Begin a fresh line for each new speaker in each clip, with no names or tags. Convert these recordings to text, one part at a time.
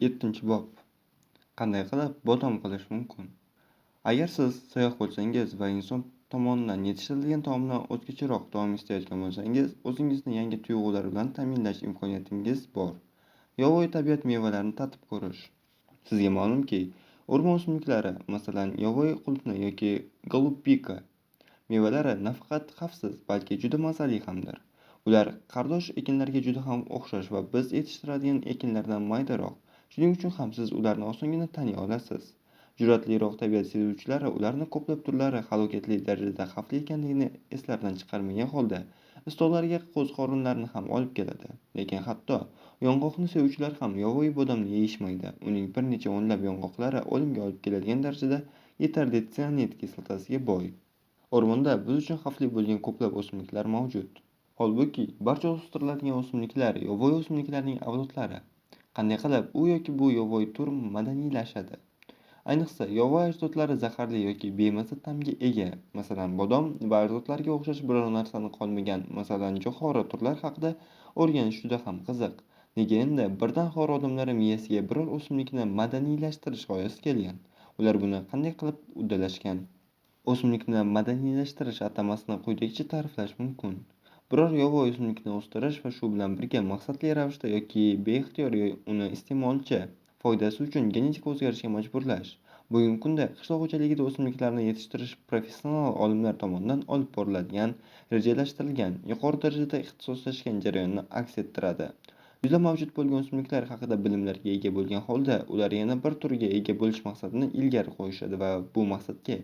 7-bob. Qanday qilib bodom qilish mumkin? Agar siz sayoq bo'lsangiz va inson tomonidan yetishtirilgan taomdan o'zgacharoq taom istayotgan bo'lsangiz, o'zingizni yangi tuyg'ular bilan ta'minlash imkoniyatingiz bor. Yovvoyi tabiat mevalarini tatib ko'rish. Sizga ma'lumki, o'rmon o'simliklari, masalan, yovvoyi qulupnay yoki golubika mevalari nafaqat xavfsiz, balki juda mazali hamdir. Ular qardosh ekinlarga juda ham o'xshash va biz yetishtiradigan ekinlardan maydaroq. Shuning uchun ham siz ularni osongina taniy olasiz. Jur'atliroq tabiat sevuvchilari ularni ko'plab turlari halokatli darajada xavfli ekanligini eslaridan chiqarmagan holda stollariga qo'ziqorinlarni ham olib keladi. Lekin hatto yong'oqni sevuvchilar ham yovvoyi bodomni yeyishmaydi. Uning bir necha o'nlab yong'oqlari o'limga olib keladigan darajada yetarli sianid kislotasiga boy. O'rmonda biz uchun xavfli bo'lgan ko'plab o'simliklar mavjud. Holbuki, barcha o'stiriladigan o'simliklar yovvoyi o'simliklarning avlodlari. Qanday qilib u yoki bu yovvoyi tur madaniylashadi? Ayniqsa, yovvoyi ajdodlari zaharli yoki bemaza ta'mga ega, masalan, bodom va ajdodlarga o'xshash biror narsani qolmagan, masalan, jo'xori turlar haqida o'rganish juda ham qiziq. Nega endi birdan xor odamlari miyasiga biror o'simlikni madaniylashtirish g'oyasi kelgan? Ular buni qanday qilib uddalashgan? O'simlikni madaniylashtirish atamasini quyidagicha ta'riflash mumkin. Biror yovvoyi o'simlikni o'stirish va shu bilan birga maqsadli ravishda yoki beixtiyor uni iste'molchi foydasi uchun genetik o'zgarishga majburlash. Bugungi kunda qishloq xo'jaligida o'simliklarni yetishtirish professional olimlar tomonidan olib boriladigan, rejalashtirilgan, yuqori darajada ixtisoslashgan jarayonni aks ettiradi. Yuzlab mavjud bo'lgan o'simliklar haqida bilimlarga ega bo'lgan holda, ular yana bir turga ega bo'lish maqsadini ilgari qo'yishadi va bu maqsadga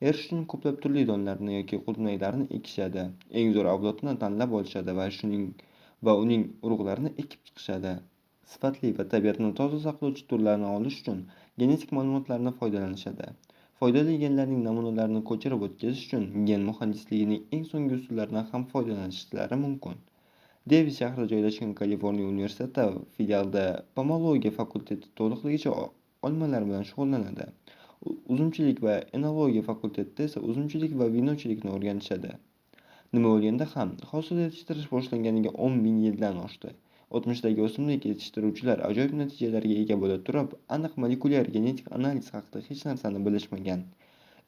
erishish uchun ko'plab turli donlarni yoki qulupnaylarni ekishadi. Eng zo'r avlodni tanlab olishadi va uning urug'larini ekib chiqishadi. Sifatli va tabiatni toza saqlovchi turlarni olish uchun genetik ma'lumotlarni foydalanishadi. Foydali genlarning namunalarini ko'chirib o'tkazish uchun gen muhandisligining eng so'nggi usullaridan ham foydalanishlari mumkin. Devis shahrida joylashgan Kaliforniya universiteti filialida pomologiya fakulteti to'liqligicha olmalar bilan shug'ullanadi. Uzumchilik va enologiya fakultetida esa uzumchilik va vinochilikni o'rganishadi. Nima bo'lganda ham, hosil yetishtirish boshlanganiga 10,000 yildan oshdi. O'tmishdagi o'simlik yetishtiruvchilar ajoyib natijalarga ega bo'la turib, aniq molekulyar genetik analiz haqida hech narsani bilishmagan.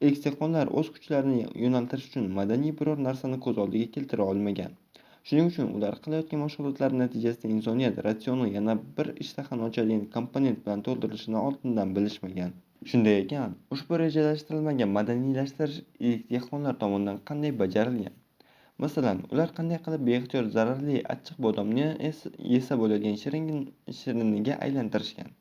Ilk dehqonlar o'z kuchlarini yo'naltirish uchun madaniy biror narsani ko'z oldiga keltira olmagan. Shuning uchun ular qilayotgan mashg'ulotlar natijasida insoniyat ratsioni yana bir ishtahani ochadigan komponent bilan to'ldirilishini oldindan bilishmagan. Shunday ekan, ushbu rejalashtirilmagan madaniylashtirish ilk dehqonlar tomonidan qanday bajarilgan? Masalan, ular qanday qilib beixtiyor zararli achchiq bodomni yesa bo'ladigan shiriniga aylantirishgan?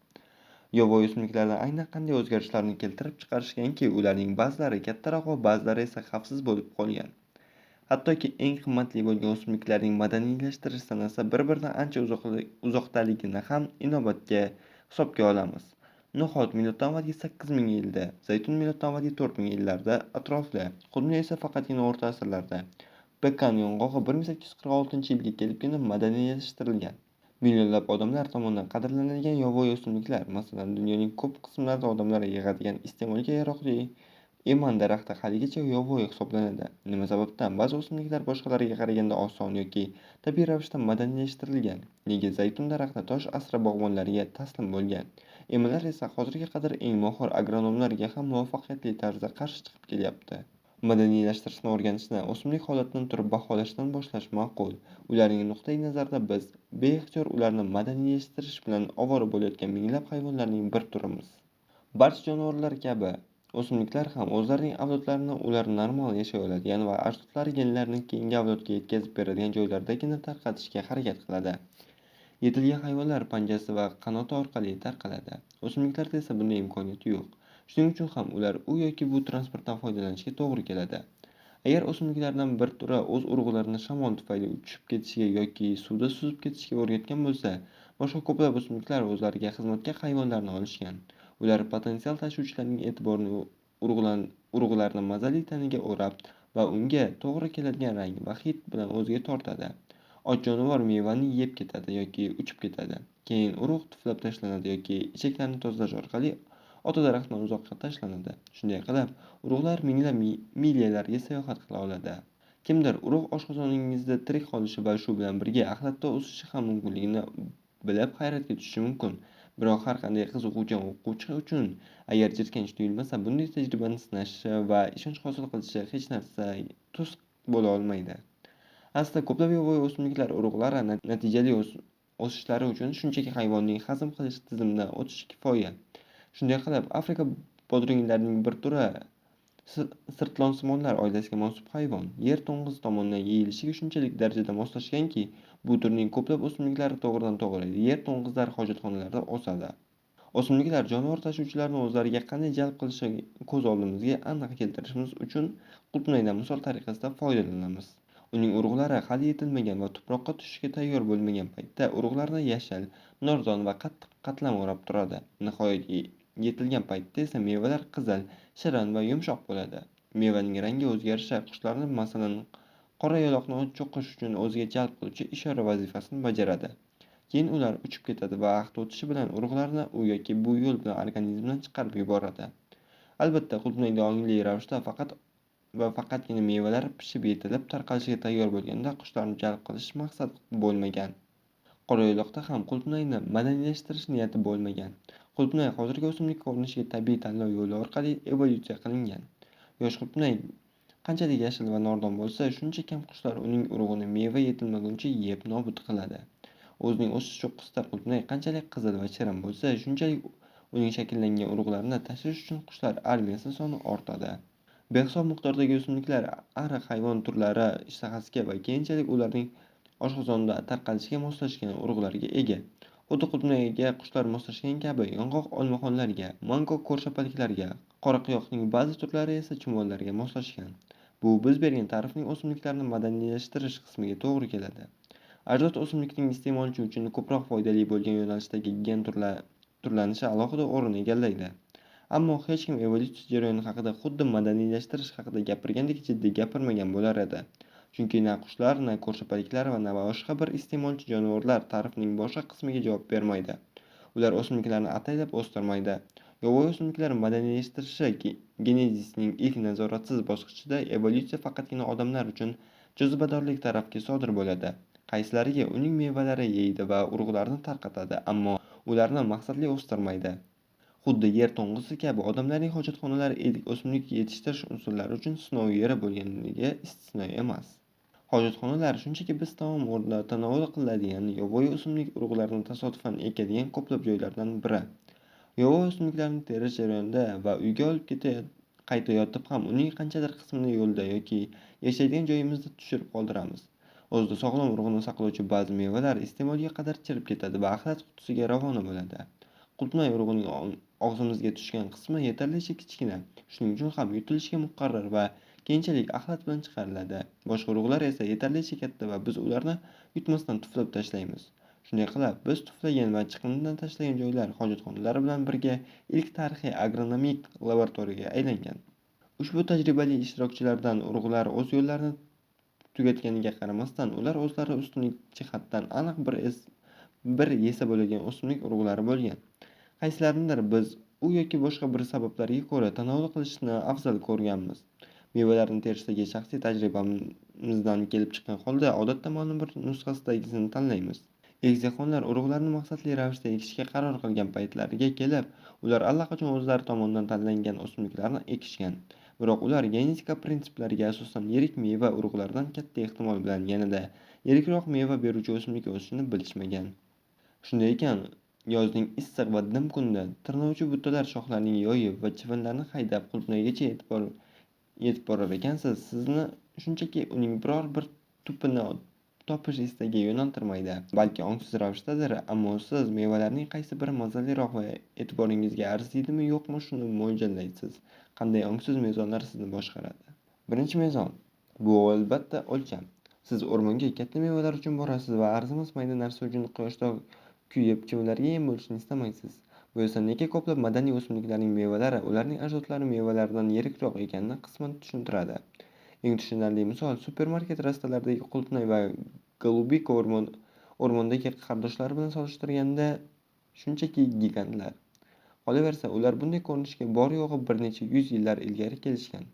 Yovvoyi o'simliklarda aynan qanday o'zgarishlarni keltirib chiqarishganki, ularning ba'zilari kattaroq va ba'zilari esa xavfsiz bo'lib qolgan. Hattoki eng qimmatli bo'lgan o'simliklarning madaniylashtirish sanasi bir-biridan ancha uzoqdaligini ham inobatga hisobga olamiz. No'xat miloddan avvalgi 8000 yilda, zaytun miloddan avvalgi 4000 yillarda atrofida, qulupnay esa faqatgina o'rta asrlarda, pekan yong'og'i 1846-yilga kelibgina madaniylashtirilgan. Millionlab odamlar tomonidan qadrlanadigan yovvoyi o'simliklar, masalan, dunyoning ko'p qismlarida odamlar yig'adigan iste'molga yaroqli eman daraxti haligacha yovvoyi hisoblanadi. Nima sababdan ba'zi o'simliklar boshqalariga qaraganda oson yoki tabiiy ravishda madaniylashtirilgan? Nega zaytun daraxti tosh asri bog'bonlariga taslim bo'lgan? Emalar esa hozirga qadar eng mohir agronomlarga ham muvaffaqiyatli tarzda qarshi chiqib kelyapti. Madaniylashtirishni o'rganishni o'simlik holatidan turib baholashdan boshlash ma'qul. Ularning nuqtai nazarida biz beixtiyor ularni madaniylashtirish bilan ovora bo'layotgan minglab hayvonlarning bir turimiz. Barcha jonivorlar kabi o'simliklar ham o'zlarining avlodlarini ular normal yashay oladigan va ajdodlari genlarini keyingi avlodga yetkazib beradigan joylardagina tarqatishga harakat qiladi. Yetilgan hayvonlar panjasi va qanoti orqali tarqaladi. O'simliklarda esa bunday imkoniyat yo'q. Shuning uchun ham ular u yoki bu transportdan foydalanishga to'g'ri keladi. Agar o'simliklardan bir turi o'z urug'larini shamol tufayli uchib ketishiga yoki suvda suzib ketishiga o'rgatgan bo'lsa, boshqa ko'plab o'simliklar o'zlariga xizmatga hayvonlarni olishgan. Ular potensial tashuvchilarning e'tiborini urug'larni mazali taniga o'rab va unga to'g'ri keladigan rang va hid bilan o'ziga tortadi. Och jonivor mevani yeb ketadi yoki uchib ketadi. Keyin urug' tuflab tashlanadi yoki ichaklarni tozalash orqali ota daraxtdan uzoqqa tashlanadi. Shunday qilib, urug'lar minglab milyalarga sayohat qila oladi. Kimdir urug' oshqozoningizda tirik qolishi va shu bilan birga axlatda o'sishi ham mumkinligini bilib hayratga tushishi mumkin. Biroq har qanday qiziquvchan o'quvchi uchun agar jirkanish tuyulmasa, bunday tajribani sinashi va ishonch hosil qilishi hech narsa to'siq bo'la olmaydi. Aslida ko'plab yovvoyi o'simliklar urug'lari natijali o'sishlari uchun shunchaki hayvonning hazm qilish tizimidan o'tishi kifoya. Shunday qilib, Afrika bodringilarining bir turi sirtlonsimonlar oilasiga mansub hayvon yer to'ng'izi tomonidan yeyilishiga shunchalik darajada moslashganki, bu turning ko'plab o'simliklari to'g'ridan-to'g'ri yer to'ng'izlari hojatxonalarida o'sadi. O'simliklar jonivor tashuvchilarni o'zlariga qanday jalb qilishiga ko'z oldimizga aniq keltirishimiz uchun qulupnaydan misol tariqasida foydalanamiz. Uning urug'lari hali yetilmagan va tuproqqa tushishga tayyor bo'lmagan paytda urug'larni yashil, nordon va qattiq qatlam o'rab turadi. Nihoyat yetilgan paytda esa mevalar qizil, shirin va yumshoq bo'ladi. Mevaning rangi o'zgarishi qushlarni, masalan, qora yo'loqni cho'qish uchun o'ziga jalb qiluvchi ishora vazifasini bajaradi. Keyin ular uchib ketadi va vaqt o'tishi bilan urug'larni u yoki bu yo'l bilan organizmdan chiqarib yuboradi. Albatta, qulupnay doimiy ravishda faqatgina mevalar pishib yetilib tarqalishiga tayyor bo'lganda qushlarni jalb qilish maqsad bo'lmagan. Qora yo'loqda ham qulupnayni madaniylashtirish niyati bo'lmagan. Qulupnay hozirgi o'simlik ko'rinishiga tabiiy tanlov yo'li orqali evolyutsiya qilingan. Yosh qulupnay qanchalik yashil va nordon bo'lsa, shuncha kam qushlar uning urug'ini meva yetilmaguncha yeb nobud qiladi. O'zining o'sish cho'qqisida qulupnay qanchalik qizil va shirin bo'lsa, shunchalik uning shakllangan urug'larini tashish uchun qushlar armiyasi soni ortadi. Behisob miqdordagi o'simliklar ariq hayvon turlari ishtahasiga va keyinchalik ularning oshqozonda tarqalishiga moslashgan urug'larga ega. Xuddi qulupnayga qushlar moslashgan kabi, yong'oq olmaxonlarga, mango ko'rshapalaklarga, qoraqiyoqning ba'zi turlari esa chumollarga moslashgan. Bu biz bergan ta'rifning o'simliklarni madaniylashtirish qismiga to'g'ri keladi. Ajdod o'simlikning iste'molchi uchun ko'proq foydali bo'lgan yo'nalishdagi gen turlanishi alohida o'rin egallaydi. Ammo hech kim evolyutsiya jarayoni haqida xuddi madaniylashtirish haqida gapirgandek jiddiy gapirmagan bo'lar edi. Chunki na qushlar, na ko'rshapalaklar va na boshqa bir iste'molchi jonivorlar ta'rifning boshqa qismiga javob bermaydi. Ular o'simliklarni ataylab o'stirmaydi. Yovvoyi o'simliklar madaniylashtirishi genezisning ilk nazoratsiz bosqichida evolyutsiya faqatgina odamlar uchun jozibadorlik tarafga sodir bo'ladi. Qaysilariga uning mevalari yeydi va urug'larini tarqatadi, ammo ularni maqsadli o'stirmaydi. Xuddi yer to'ng'izi kabi odamlarning hojatxonalari ilk o'simlik yetishtirish unsurlari uchun sinov yeri bo'lganligi istisno emas. Hojatxonalar shunchaki biz taom o'rnida tanovul qiladigan yovvoyi o'simlik urug'larini tasodifan ekadigan ko'plab joylardan biri. Yovvoyi o'simliklarni terish jarayonida va uyga olib qaytayotib ham uning qanchadir qismini yo'lda yoki yashaydigan joyimizda tushirib qoldiramiz. O'zida sog'lom urug'ni saqlovchi ba'zi mevalar iste'molga qadar chirib ketadi va axlat qutisiga ravona bo'ladi. Qulupnay urug'ining og'zimizga tushgan qismi yetarlicha kichkina, shuning uchun ham yutilishga muqarrar va keyinchalik axlat bilan chiqariladi. Boshqa urug'lar esa yetarlicha katta va biz ularni yutmasdan tuflab tashlaymiz. Shunday qilib, biz tuflagan va chiqindidan tashlagan joylar hojatxonalari bilan birga ilk tarixiy agronomik laboratoriyaga aylangan. Ushbu tajribali ishtirokchilardan urug'lar o'z yo'llarini tugatganiga qaramasdan, ular o'zlari ustunlik jihatdan aniq bir yesa bo'ladigan o'simlik urug'lari bo'lgan. Qaysilaridir biz u yoki boshqa bir sabablarga ko'ra tanovul qilishni afzal ko'rganmiz. Mevalarni terishdagi shaxsiy tajribamizdan kelib chiqqan holda odatda ma'lum bir nusxasidagisini tanlaymiz. Egizakxonlar urug'larni maqsadli ravishda ekishga qaror qilgan paytlariga kelib, ular allaqachon o'zlari tomonidan tanlangan o'simliklarni ekishgan. Biroq ular genetika prinsiplariga asosan yirik meva urug'lardan katta ehtimol bilan yanada yirikroq meva beruvchi o'simlik o'sishini bilishmagan. Shunday ekan, yozning issiq va dim kunida tirnovchi buttalar shoxlarning yoyib va chivinlarni haydab qulupnaygacha yetib borar ekansiz, sizni shunchaki uning biror bir tupini topish istagiga yo'naltirmaydi, balki ongsiz ravishdadir, ammo siz mevalarning qaysi biri mazaliroq va e'tiboringizga arziydimi yo'qmi shuni mo'ljallaysiz. Qanday ongsiz mezonlar sizni boshqaradi? Birinchi mezon bu albatta o'lcham. Siz o'rmonga katta mevalar uchun borasiz va arzimas mayda narsa uchun quyoshda kuyib chivinlarga yem bo'lishni istamaysiz. Bu esa nega ko'plab madaniy o'simliklarning mevalari ularning ajdodlari mevalaridan yirikroq ekanini qisman tushuntiradi. Eng tushunarli misol supermarket rastalaridagi qulupnay va golubika o'rmondagi qardoshlari bilan solishtirganda shunchaki gigantlar. Qolaversa, ular bunday ko'rinishga bor yo'g'i bir necha yuz yillar ilgari kelishgan.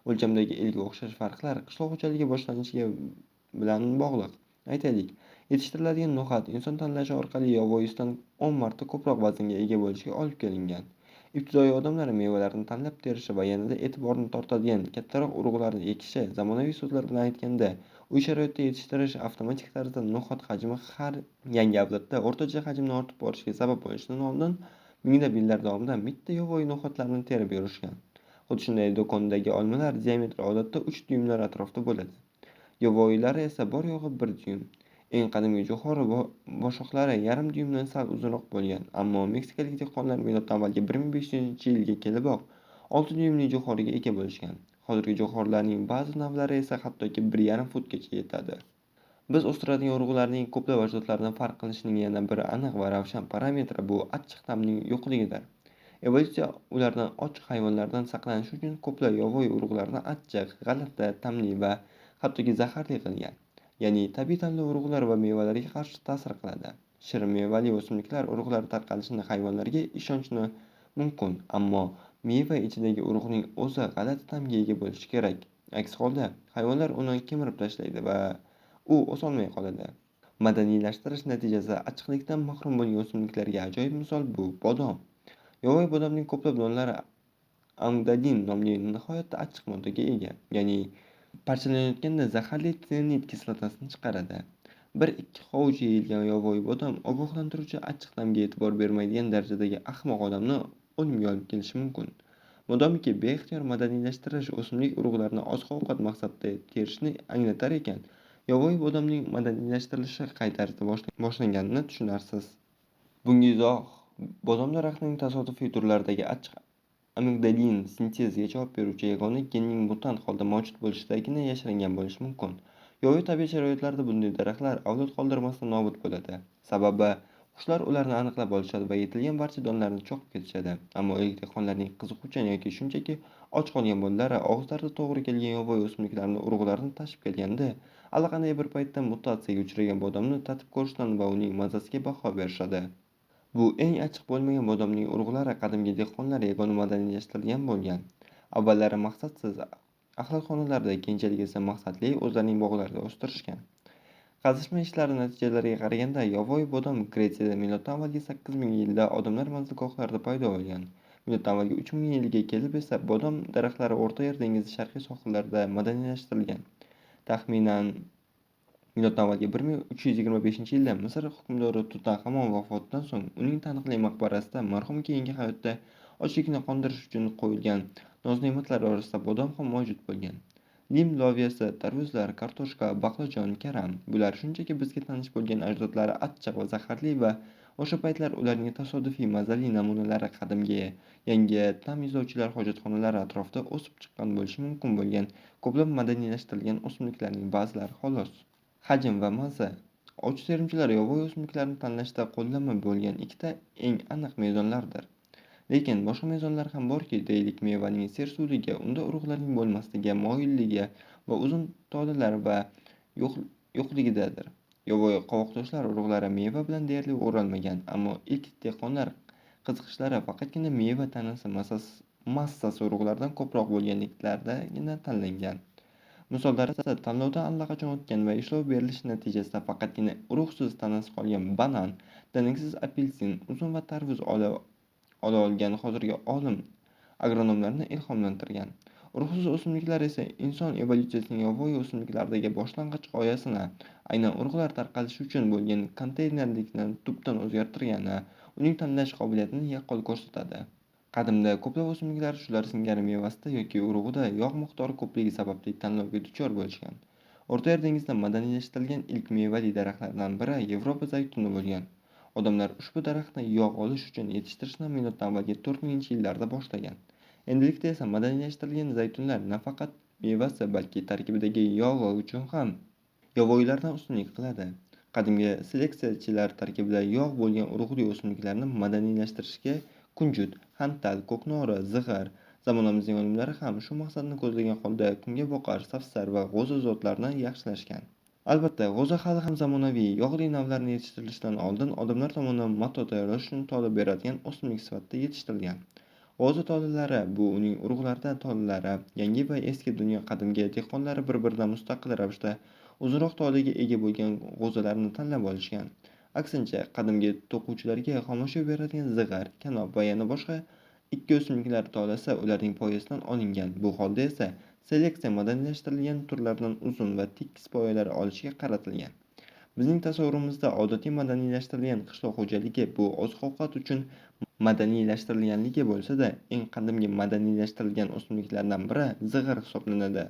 O'lchamdagi ilk o'xshash farqlar qishloq xo'jaligi boshlanishiga bilan bog'liq. Aytaylik, Yetishtiriladigan no'xat inson tanlashi orqali yovvoyisidan 10 marta ko'proq vaznga ega bo'lishiga olib kelingan. Ibtidoiy odamlar mevalarni tanlab terishi va yanada e'tiborni tortadigan kattaroq urug'larni ekishi, zamonaviy so'zlar bilan aytganda, uy sharoitida yetishtirish avtomatik tarzda no'xat hajmi har yangi avlodda o'rtacha hajmni ortib borishiga sabab bo'lishidan oldin minglab yillar davomida bitta yovvoyi no'xatlarni terib yurishgan. Xuddi shunday do'kondagi olmalar diametri odatda 3 dyuymlar atrofida bo'ladi. Yovvoyilari esa bor yo'g'i 1 dyuym. Eng qadimgi jo'xori boshoqlari yarim dyuymdan sal uzunroq bo'lgan, ammo meksikalik dehqonlar miloddan avvalgi 1500-yilga keliboq 6 dyuymli jo'xoriga ega bo'lishgan. Hozirgi jo'xorilarning ba'zi navlari esa hattoki 1,5 futgacha yetadi. Biz o'stiradigan urug'larning ko'plab ajdodlaridan farq qilishining yana bir aniq va ravshan parametri bu achchiq ta'mning yo'qligidir. Evolyutsiya ulardan ochiq hayvonlardan saqlanish uchun ko'plab yovvoyi urug'larni achchiq, g'alati, ta'mli va hattoki zaharli qilgan. Ya'ni tabiiy tanlov urug'lar va mevalarga qarshi ta'sir qiladi. Shirin mevali o'simliklar urug'lari tarqalishini hayvonlarga ishonchni mumkin, ammo meva ichidagi urug'ning o'zi g'alati ta'mga ega bo'lishi kerak. Aks holda hayvonlar uni kemirib tashlaydi va u o'solmay qoladi. Madaniylashtirish natijasida achchiqlikdan mahrum bo'lgan o'simliklarga ajoyib misol bu bodom. Yovvoyi bodomning ko'plab donlari angdadin nomli nihoyatda achchiq moddaga ega, ya'ni parchalanayotganda zaharli tianid kislotasini chiqaradi. 1-2 hovuch yeyilgan yovvoyi bodom ogohlantiruvchi achchiq ta'mga e'tibor bermaydigan darajadagi ahmoq odamni o'limga olib kelishi mumkin. Modomiki beixtiyor madaniylashtirish o'simlik urug'larini oziq-ovqat maqsadida terishni anglatar ekan, yovvoyi bodomning madaniylashtirishi qay tarzda boshlanganini tushunarsiz. Bunga izoh bodom daraxtining tasodifiy turlaridagi achchiq amigdalin sinteziga javob beruvchi yagona genning mutant holda mavjud bo'lishidagina yashiringan bo'lishi mumkin. Yovvoyi tabiiy sharoitlarda bunday daraxtlar avlod qoldirmasdan nobud bo'ladi. Sababi qushlar ularni aniqlab olishadi va yetilgan barcha donlarni cho'qib ketishadi. Ammo ilk dehqonlarning qiziquvchan yoki shunchaki och qolgan bolalari og'izlarida to'g'ri kelgan yovvoyi o'simliklarni urug'larini tashib kelganda, allaqanday bir paytda mutatsiyaga uchragan bodomni tatib ko'rishdan va uning mazasiga baho berishadi. Bu eng achchiq bo'lmagan bodomning urug'lari qadimgi dehqonlar yagona madaniylashtirilgan bo'lgan. Avvallari maqsadsiz axlatxonalarda, keyinchalik esa maqsadli o'zlarining bog'larida o'stirishgan. Qazishma ishlari natijalariga qaraganda yovvoyi bodom Gretsiyada miloddan avvalgi 8000 yilda odamlar manzilgohlarida paydo bo'lgan. Miloddan avvalgi 3000 yilga kelib esa bodom daraxtlari O'rta Yer dengizi sharqiy sohillarida madaniylashtirilgan. Taxminan miloddan avvalgi 1325-yilda Misr hukmdori Tutanxamon vafotidan so'ng uning taniqli maqbarasida marhum keyingi hayotda ochlikni qondirish uchun qo'yilgan noz-ne'matlar orasida bodom ham mavjud bo'lgan. Lim loviyasi, tarvuzlar, kartoshka, baqlajon, karam – bular shunchaki bizga tanish bo'lgan ajdodlari achchiq va zaharli va o'sha paytlar ularning tasodifiy mazali namunalari qadimgi yangi ta'm izlovchilar hojatxonalari atrofida o'sib chiqqan bo'lishi mumkin bo'lgan ko'plab madaniylashtirilgan o'simliklarning ba'zilari xolos. Hajm va mazza. Ovchi terimchilar yovvoyi o'simliklarni tanlashda qo'llanma bo'lgan ikkita eng aniq mezonlardir. Lekin boshqa mezonlar ham borki, deylik mevaning sersuvligi, unda urug'larning bo'lmasligi, moyilligi va uzun tolalari va yo'qligidadir. Yovvoyi qovoqtoshlar urug'lari meva bilan deyarli o'ralmagan, ammo ilk dehqonlar qiziqishlari faqatgina meva tanasi massasi urug'lardan ko'proq bo'lganliklardagina tanlangan. Misollar esa tanlovdan allaqachon o'tgan va ishlov berilishi natijasida faqatgina urug'siz tanasi qolgan banan, danaksiz apelsin, uzum va tarvuz ola olgan hozirgi olim agronomlarni ilhomlantirgan. Urug'siz o'simliklar esa inson evolyutsiyasining yovvoyi o'simliklardagi boshlang'ich g'oyasini, aynan urug'lar tarqalishi uchun bo'lgan konteynerlikni tubdan o'zgartirgani, uning tanlash qobiliyatini yaqqol ko'rsatadi. Qadimda ko'plab o'simliklar shular singari mevasida yoki urug'ida yog' miqdori ko'pligi sababli tanlovga duchor bo'lishgan. O'rta Yer dengizida madaniylashtirilgan ilk mevali daraxtlardan biri Yevropa zaytuni bo'lgan. Odamlar ushbu daraxtni yog' olish uchun yetishtirishni miloddan avvalgi 4000-yillarda boshlagan. Endilikda esa madaniylashtirilgan zaytunlar nafaqat mevasi, balki tarkibidagi yog'i uchun ham yovvoyilardan ustunlik qiladi. Qadimgi seleksiyachilar tarkibida yog' bo'lgan urug'li o'simliklarni madaniylashtirishga kunjut, xantal, ko'knori, zig'ir, zamonamizning olimlari ham shu maqsadni ko'zlagan holda kungaboqar, safsar va g'o'za zotlarini yaxshilashgan. Albatta, g'o'za hali ham zamonaviy yog'li navlarni yetishtirilishidan oldin odamlar tomonidan mato tayyorlash uchun tola beradigan o'simlik sifatida yetishtirilgan. G'o'za tolalari bu uning urug'larida tolalari, yangi va eski dunyo qadimgi dehqonlari bir-biridan mustaqil ravishda uzunroq tolaga ega bo'lgan g'o'zalarni tanlab olishgan. Aksincha, qadimgi to'quvchilarga xomashyo beradigan zig'ir, kanob va yana boshqa ikki o'simliklar tolasi ularning poyasidan olingan. Bu holda esa seleksiya madaniylashtirilgan turlardan uzun va tekis poyalar olishga qaratilgan. Bizning tasavvurimizda odatiy madaniylashtirilgan qishloq xo'jaligi bu oziq-ovqat uchun madaniylashtirilganligi bo'lsa-da, eng qadimgi madaniylashtirilgan o'simliklardan biri zig'ir hisoblanadi.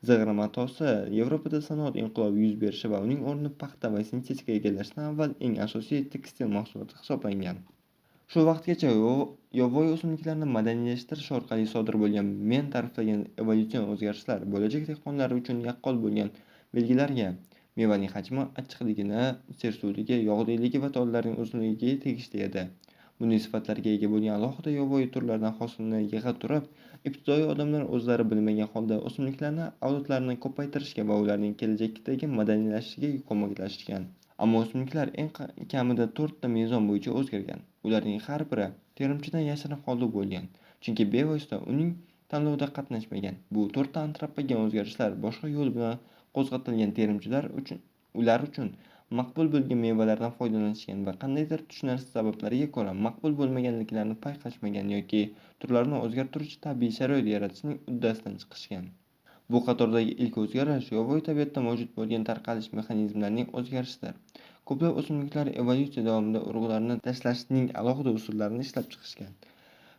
Zig'ir matosi Yevropada sanoat inqilobi yuz berishi va uning o'rnini paxta va sintetika egallashidan avval eng asosiy tekstil mahsuloti hisoblangan. Shu vaqtgacha yovvoyi o'simliklarni madaniylashtirish orqali sodir bo'lgan men ta'riflagan evolyutsion o'zgarishlar bo'lajak dehqonlar uchun yaqqol bo'lgan belgilarga, mevaning hajmi, achchiqligini, sersuvligi, yog'liligi va tolalarining uzunligiga tegishli edi. Bunday sifatlarga ega bo'lgan alohida yovvoyi turlardan hosilni yig'a turib, ibtidoiy odamlar o'zlari bilmagan holda o'simliklarni avlodlarini ko'paytirishga va ularning kelajakdagi madaniylashishiga ko'maklashgan. Ammo o'simliklar eng kamida 4 ta mezon bo'yicha o'zgargan. Ularning har biri terimchidan yashirin holda bo'lgan, chunki bevosita uning tanlovida qatnashmagan. Bu 4 ta antropogen o'zgarishlar boshqa yo'l bilan qo'zg'atilgan terimchilar ular uchun maqbul bo'lgan mevalardan foydalanishgan va qandaydir tushunarsiz sabablarga ko'ra maqbul bo'lmaganliklarini payqashmagan yoki turlarni o'zgartiruvchi tabiiy sharoit yaratishning uddasidan chiqishgan. Bu qatordagi ilk o'zgarish yovvoyi tabiatda mavjud bo'lgan tarqalish mexanizmlarining o'zgarishidir. Ko'plab o'simliklar evolyutsiya davomida urug'larni tashlashning alohida usullarini ishlab chiqishgan.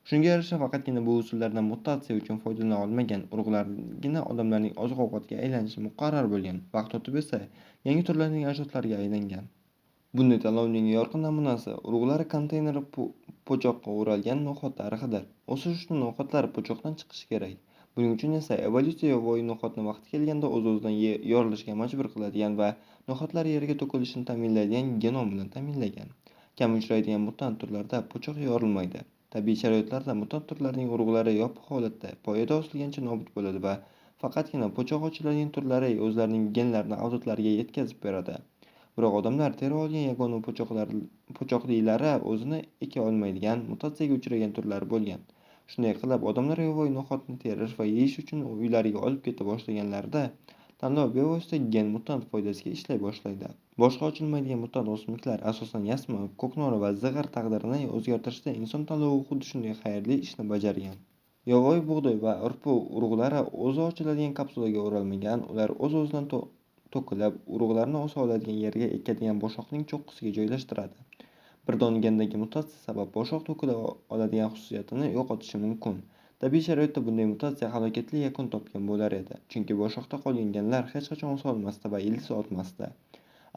Shunga yarasha faqatgina bu usullardan mutatsiya uchun foydalana olmagan urug'largina odamlarning oziq-ovqatga aylanishi muqarrar bo'lgan. Vaqt o'tib esa yangi turlarning ajdodlariga aylangan. Bunday tanlovning yorqin namunasi urug'lari konteyner po'choqqa o'ralgan no'xat tarixidir. O'sish uchun no'xatlar po'choqdan chiqishi kerak. Buning uchun esa evolyutsiya yovvoyi no'xatni vaqti kelganda o'z-o'zidan yorilishga majbur qiladigan va no'xatlar yerga to'kilishini ta'minlaydigan genom bilan ta'minlagan. Kam uchraydigan mutant turlarda po'choq yorilmaydi. Tabiiy sharoitlarda mutant turlarning urug'lari yopiq holatda poyada osilgancha nobud bo'ladi va faqatgina po'choq ochiladigan turlari o'zlarining genlarini avlodlariga yetkazib beradi. Biroq odamlar tera olgan yagona po'choqlilari o'zini eka olmaydigan, mutatsiyaga uchragan turlar bo'lgan. Shunday qilib, odamlar yovvoyi no'xatni terish va yeyish uchun uylariga olib keta boshlaganlarida tanlov bevosita gen mutant foydasiga ishlay boshlaydi. Boshqa ochilmaydigan mutant o'simliklar, asosan yasmi, ko'knori va zig'ir taqdirini o'zgartirishda inson tanlovi xuddi shunday xayrli ishni bajargan. Yovvoyi bug'doy va urpo urug'lari o'zi ochiladigan kapsulaga o'ralmagan, ular o'z-o'zidan to'kilib, urug'larni o'sa oladigan yerga ekadigan boshoqning cho'qqisiga joylashtiradi. Bir dona gendagi mutatsiya sabab boshoq to'kila oladigan xususiyatini yo'qotishi mumkin. Tabiiy sharoitda bunday mutatsiya halokatli yakun topgan bo'lar edi, chunki boshoqda qolgan genlar hech qachon o'sa olmasdi va ildiz otmasdi.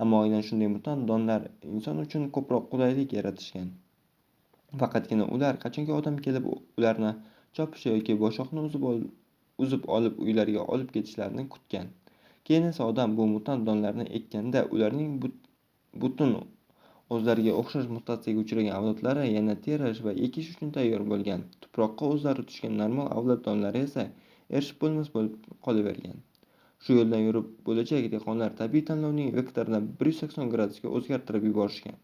Ammo aynan shunday mutant donlar inson uchun ko'proq qulaylik yaratishgan. Faqatgina ular qachonki odam kelib ularni chopishi yoki boshoqni uzib olib uylariga olib ketishlarini kutgan. Keyin esa odam bu mutant donlarni ekkanda ularning butun o'zlariga o'xshash mutatsiyaga uchragan avlodlari yana terish va ekish uchun tayyor bo'lgan. Tuproqqa o'zlari tushgan normal avlod donlari esa erishib bo'lmas bo'lib qolavergan. Shu yo'ldan yurib bo'lajak dehqonlar tabiiy tanlovning vektorini 180 gradusga o'zgartirib yuborishgan.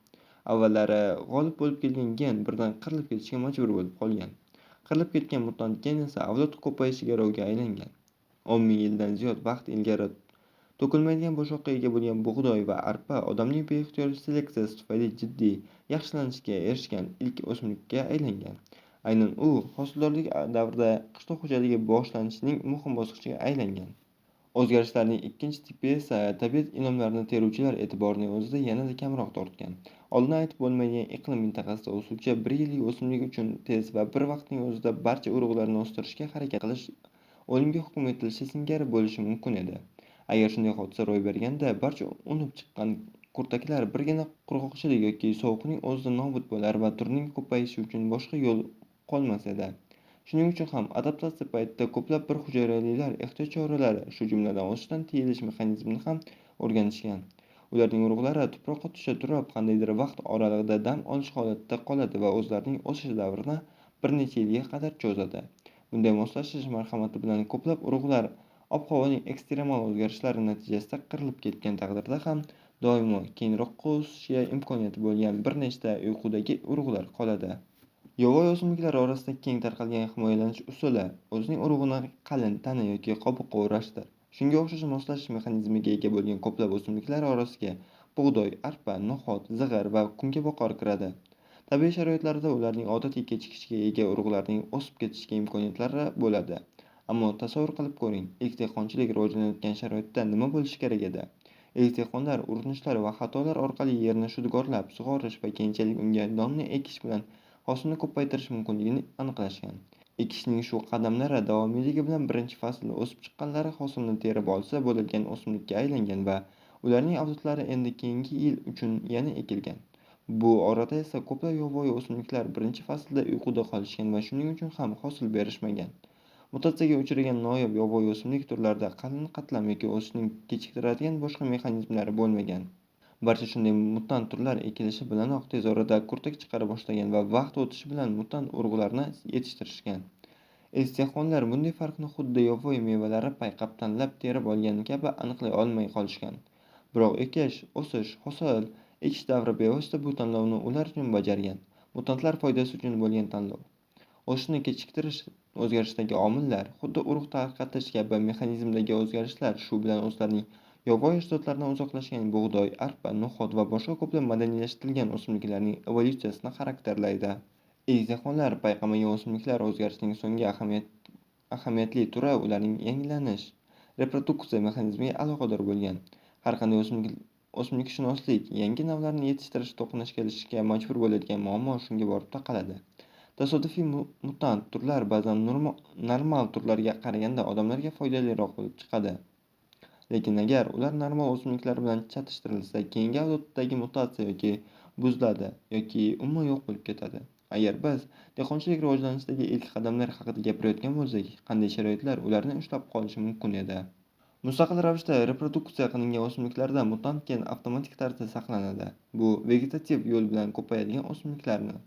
Avvallari g'olib bo'lib kelgan gen birdan qirilib ketishga majbur bo'lib qolgan. Qirilib ketgan mutant gen esa avlod ko'payishi garoviga aylangan. 10 ming yildan ziyod vaqt ilgari to'kilmaydigan boshoqqa ega bo'lgan bug'doy va arpa odamning beixtiyor seleksiyasi tufayli jiddiy yaxshilanishga erishgan ilk o'simlikka aylangan. Aynan u hosildorlik davrida qishloq xo'jaligi boshlanishining muhim bosqichiga aylangan. O'zgarishlarning ikkinchi tipi esa tabiat ilmlarini teruvchilar e'tiborining o'zida yanada kamroq tortgan. Oldin aytib bo'lmaydigan iqlim mintaqasida o'suvchi bir yillik o'simlik uchun tez va bir vaqtning o'zida barcha urug'larni o'stirishga harakat qilish o'limga hukm etilishi singari bo'lishi mumkin edi. Agar shunday hodisa ro'y berganda, barcha unib chiqqan kurtaklar birgina qurg'oqchilik yoki sovuqning o'zida nobud bo'lar va turning ko'payishi uchun boshqa yo'l qolmas edi. Shuning uchun ham adaptatsiya paytida ko'plab bir hujayralilar ehtiyot choralari, shu jumladan o'sishdan tiyilish mexanizmini ham o'rganishgan. Ularning urug'lari tuproqqa tusha turib, qandaydir vaqt oralig'ida dam olish holatida qoladi va o'zlarining o'sish davrini bir necha yilga qadar cho'zadi. Bunday moslashish marhamati bilan ko'plab urug'lar ob-havoning ekstremal o'zgarishlari natijasida qirilib ketgan taqdirda ham doimo keyinroqqa o'sishga imkoniyati bo'lgan bir nechta uyqudagi urug'lar qoladi. Yovvoyi o'simliklar orasida keng tarqalgan himoyalanish usuli o'zining urug'ini qalin tana yoki qobiqqa o'rashdir. Shunga o'xshash moslashish mexanizmiga ega bo'lgan ko'plab o'simliklar orasiga bug'doy, arpa, no'xat, zig'ir va kungaboqar kiradi. Tabiiy sharoitlarda ularning odatiy kechikishga ega urug'larning o'sib ketishiga imkoniyatlari bo'ladi. Ammo tasavvur qilib ko'ring, ilk dehqonchilik rivojlanayotgan sharoitda nima bo'lishi kerak edi? Ilk dehqonlar urinishlar va xatolar orqali yerni shudgorlab, sug'orish va keyinchalik unga nonni ekish bilan hosilni ko'paytirish mumkinligini aniqlashgan. Ekishning shu qadamlari davomiyligi bilan birinchi faslda o'sib chiqqanlari hosilni terib olsa bo'ladigan o'simlikka aylangan va ularning avlodlari endi keyingi yil uchun yana ekilgan. Bu orada esa ko'plab yovvoyi o'simliklar birinchi faslda uyquda qolishgan va shuning uchun ham hosil berishmagan. Mutatsiyaga uchragan noyob yovvoyi o'simlik turlarida qalin qatlam yoki o'sishni kechiktiradigan boshqa mexanizmlari bo'lmagan. Barcha shunday mutant turlar ekilishi bilanoq tez orada kurtak chiqara boshlagan va vaqt o'tishi bilan mutant urug'larni yetishtirishgan. Dehqonlar bunday farqni xuddi yovvoyi mevalari payqab tanlab terib olgani kabi aniqlay olmay qolishgan. Biroq ekish, o'sish, hosil ekish davri bevosita bu tanlovni ular uchun bajargan. Mutantlar foydasi uchun bo'lgan tanlov. O'sishni kechiktirish o'zgarishdagi omillar, xuddi urug' tarqatish kabi mexanizmdagi o'zgarishlar, shu bilan o'zlarining yovvoyi ajdodlaridan uzoqlashgan bug'doy, arpa, no'xat va boshqa ko'plab madaniylashtirilgan o'simliklarning evolyutsiyasini xarakterlaydi. Dehqonlar payqamagan o'simliklar o'zgarishining so'nggi ahamiyatli turi ularning yangilanish, reproduksiya mexanizmiga aloqador bo'lgan. Har qanday o'simlikshunoslik yangi navlarni yetishtirish to'qnash kelishga majbur bo'ladigan muammo shunga borib taqaladi. Tasodifiy mutant turlar ba'zan normal turlarga qaraganda odamlarga foydaliroq bo'lib chiqadi. Lekin agar ular normal o'simliklar bilan chatishtirilsa, keyingi avloddagi mutatsiya yoki buziladi yoki umuman yo'q bo'lib ketadi. Agar biz dehqonchilik rivojlanishidagi ilk qadamlar haqida gapirayotgan bo'lsak, qanday sharoitlar ularni ushlab qolishi mumkin edi? Mustaqil ravishda reproduksiya qilingan o'simliklarda mutant gen avtomatik tarzda saqlanadi. Bu vegetativ yo'l bilan ko'payadigan o'simliklarni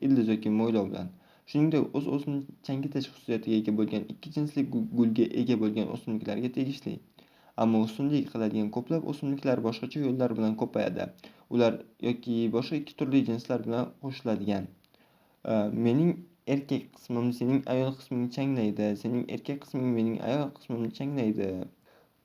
ildiz yoki mo'ylov bilan, shuningdek o'z-o'zini changitish xususiyatiga ega bo'lgan ikki jinsli gulga ega bo'lgan o'simliklarga tegishli. Ammo ustunlik qiladigan ko'plab o'simliklar boshqacha yo'llar bilan ko'payadi. Ular yoki boshqa ikki turli jinslar bilan qo'shiladigan. Mening erkak qismim sening ayol qismingni changlaydi, sening erkak qisming mening ayol qismimni changlaydi.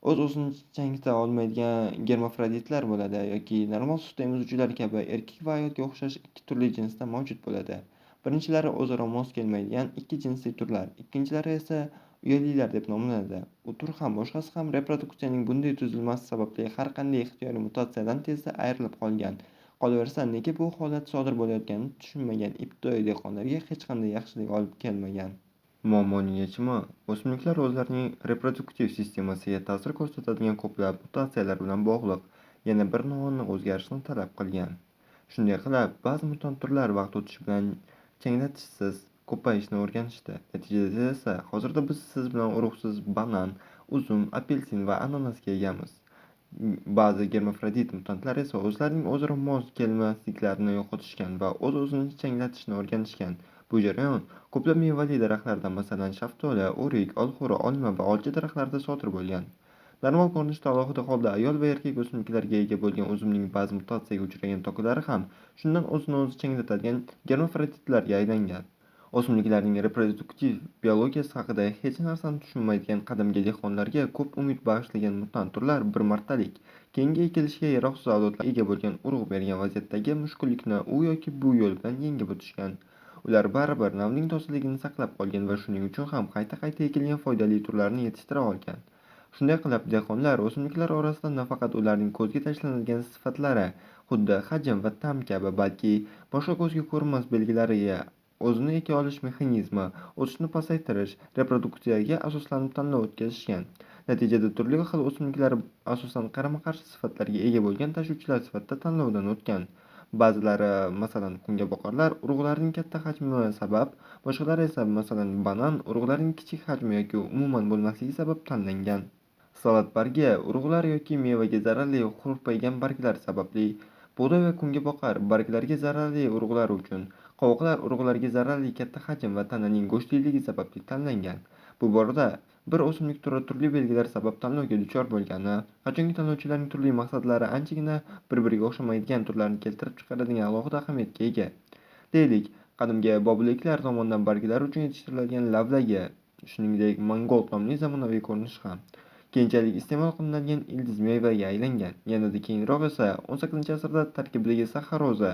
O'z-o'zini changita olmaydigan germafroditlar bo'ladi yoki normal sutda emizuvchilar kabi erkak va ayolga o'xshash ikki turli jinsda mavjud bo'ladi. Birinchilari o'zaro mos kelmaydigan ikki jinsli turlar, ikkinchilari esa uyalilar deb nomlanadi. Bu tur ham boshqasi ham reproduksiyaning bunday tuzilmasi sababli har qanday ixtiyoriy mutatsiyadan tezda ayrilib qolgan. Qolaversa, nega bu holat sodir bo'layotganini tushunmagan ibtidoiy dehqonlarga hech qanday yaxshilik olib kelmagan. Muammoning yechimi o'simliklar o'zlarining reproduktiv sistemasiga ta'sir ko'rsatadigan ko'plab mutatsiyalar bilan bog'liq yana bir noaniq o'zgarishni talab qilgan. Shunday qilib, ba'zi mutant turlar vaqt o'tishi bilan changlatishsiz ko'payishni o'rganishdi. Natijada esa hozirda biz siz bilan urug'siz banan, uzum, apelsin va ananasga egamiz. Ba'zi germafrodit mutantlar esa o'zlarining o'zaro mos kelmasliklarini yo'qotishgan va o'z-o'zini changlatishni o'rganishgan. Bu jarayon ko'plab mevali daraxtlarda, masalan, shaftoli, o'rik, olxo'ri, olma va olcha daraxtlarida sodir bo'lgan. Normal ko'rinishda alohida holda ayol va erkak o'simliklarga ega bo'lgan uzumning ba'zi mutatsiyaga uchragan tokalari ham shundan o'zini o'zi changlatadigan germafroditlarga aylangan. O'simliklarning reproduktiv biologiyasi haqida hech narsani tushunmaydigan qadimgi dehqonlarga ko'p umid bag'ishlagan mutant turlar bir martalik, keyingi ekilishga yaroqsiz avlodlarga ega bo'lgan urug' bergan vaziyatdagi mushkullikni u yoki bu yo'l bilan yengib o'tishgan. Ular baribir navning tozaligini saqlab qolgan va shuning uchun ham qayta-qayta ekilgan foydali turlarni yetishtira olgan. Shunday qilib, dehqonlar o'simliklar orasida nafaqat ularning ko'zga tashlanadigan sifatlari, xuddi hajm va ta'm kabi, balki boshqa ko'zga ko'rinmas belgilariga o'zini eka olish mexanizmi, o'sishni pasaytirish, reproduksiyaga asoslanib tanlov o'tkazishgan. Natijada turli xil o'simliklar asosan qarama-qarshi sifatlarga ega bo'lgan tashuvchilar sifatida tanlovdan o'tgan. Ba'zilari, masalan, kungaboqarlar urug'larining katta hajmi sabab, boshqalari esa, masalan, banan urug'larining kichik hajmi yoki umuman bo'lmasligi sabab tanlangan. Salat bargi urug'lar yoki mevaga zararli hurpaygan barglar sababli, bug'doy va kungaboqar barglarga zararli urug'lar uchun, qovoqlar urug'larga zararli katta hajm va tananing go'shtliligi sababli tanlangan. Bu borada bir o'simlik turi turli belgilar sabab tanlovga duchor bo'lgani, qachonki tanlovchilarning turli maqsadlari anchagina bir-biriga o'xshamaydigan turlarni keltirib chiqaradigan alohida ahamiyatga ega. Deylik, qadimgi bobiliklar tomonidan barglar uchun yetishtiriladigan lavlagi, shuningdek, mangold nomli zamonaviy ko'rinish ham. Keyinchalik iste'mol qilinadigan ildiz mevaga aylangan. Yanada keyinroq esa 18-asrda tarkibidagi saxaroza